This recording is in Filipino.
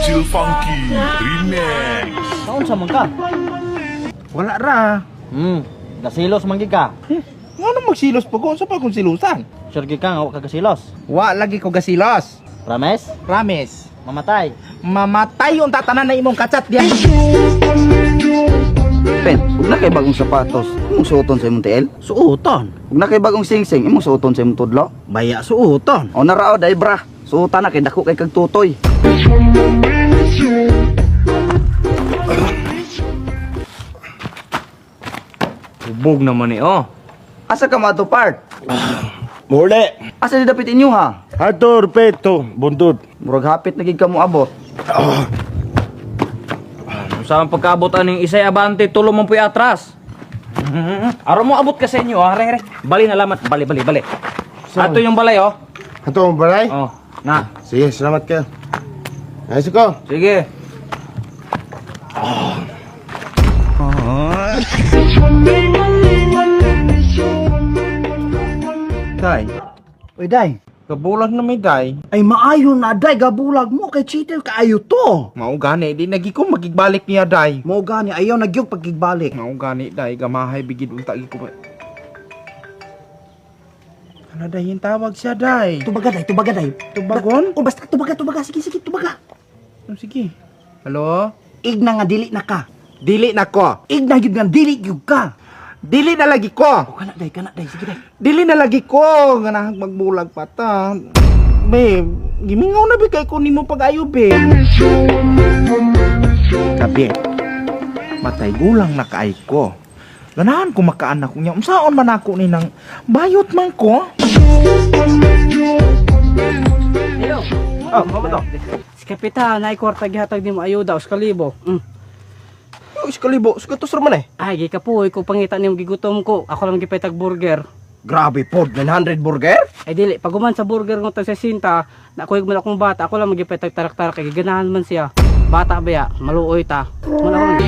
Chill Funky Remix. Kaon sa man ka? Wala ra. Gasilos man gid ka. Ngano magsilos pa ko? Sa pa kong silusan? Sure gid ka nga wa ka gasilos. Wa lagi ko gasilos. Promise? Promise. Mamatay. Mamatay yung tatanan na imong katsat diyan. Pen, huwag na kay bagong sapatos, imong suoton sa imong tiil. Suoton. Huwag na kay bagong singsing, imong suoton sa imong tudlo. Baya suoton. O narao day bra, suotan na kay dako kay kag tutoy. Ubog naman eh, oh. Asa ka mato part? Muli. Asa di dapit inyo ha? Hato, repeto, buntod. Murag hapit na gid ka mo abot. Sa pagkaabot aning isay abante, tulo man puy atras. Aro mo abot ka sa inyo, ha? Re. Bali na lamat, bali. Ato yung balay, oh. Hato, balay? Oh, na. Sige, salamat kayo. Ayos ko. Sige. Day. Oy, day. Kabulag na may day. Ay maayo na day gabulag mo kay cheater kaayo to. Mao gani, di nagi ko magigbalik niya day. Mo gani ayaw nagyog pagigbalik. Mao gani day, gamahay bigid unta gi ko. Ano day yung tawag siya day? Tubaga day. Tubagon? O basta tubaga. Sige, tubaga. Sige. Halo? Igna nga dili na ka. Dili na ko. Igna gyud nga dili gyud ka. Dili na lagi ko. O kana day, sige day. Dili na lagi ko. Ganahang magbulag pa ta. Babe, gimingaw na bigay ko nimo pag-ayo, babe. Kabe. Matay gulang na kaay ko. Ganahan ko makaanak ko niya. Unsaon man ako ni nang bayot man ko? Hello. Oh, ano to? Si Kapitan, ay kwarta gihatag nimo ayuda os kalibo. Oh, iskalibo. Sugatos raman eh. Ay, gikapoy ko pangita nimo gigutom ko. Ako lang gipetag burger. Grabe po, 900 burger? Ay dili, paguman sa burger ng tag 60, nakuig man akong bata, ako lang magipetag tarak-tarak kay giganahan man siya. Bata ba ya, maluoy ta. Muna ko.